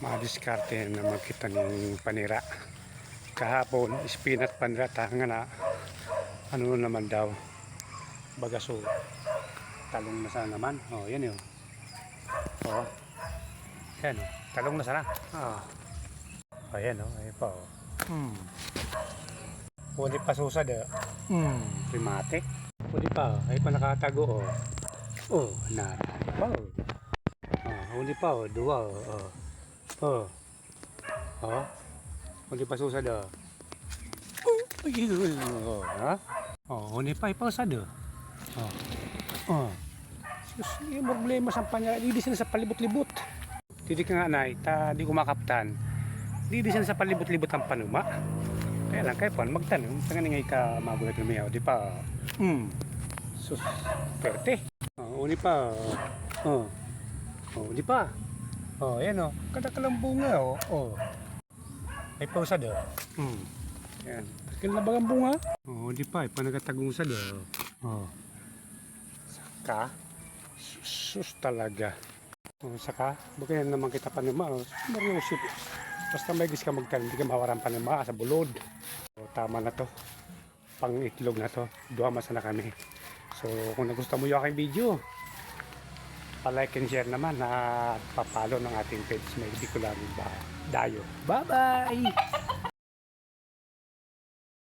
madiskarte na magkita ng panira. Kahapon, spinat panira, tanga na, ano naman daw, bagaso, talong na sana naman. Oh, yan yun. Oh, yan oh, talong na sana. Oh, yan oh, ayun pa oh. Pwede pa susad eh. Primate. Pwede pa, ay pa nakatago oh. Oh, naray pa oh. Huli pa oh, duwa oh. Oh, huli pa susad oh. Ayun oh, ha? Oh, huli pa ipausad oh. Sus, yung problema sa panya, didisin sa palibot-libot. Tidik nga nay, di kumakaptan. Didisin sa palibot-libot ang panuma. Kaya lang kayo po, magtanong, tangan ngay ka magulat ng mayaw, di pa? Sus, perte. Uni pa. Di pa. Yan o. Kadakalang bunga o. Ay pausad o. Yan. Takil na bagang bunga? Di pa. Ipanagatagung-sad o. Saka. Sus talaga. Saka. Bakit naman kita panuma o. Mariusip. Basta may gis ka magtanim, hindi ka mawaran panuma sa bulod. Tama na to. Pang itlog na to. Duhamas na kami. So kung nagustuhan mo yung aking video, pa-like and share naman at papalo ng ating page. May Bicolano Dayo. Bye bye!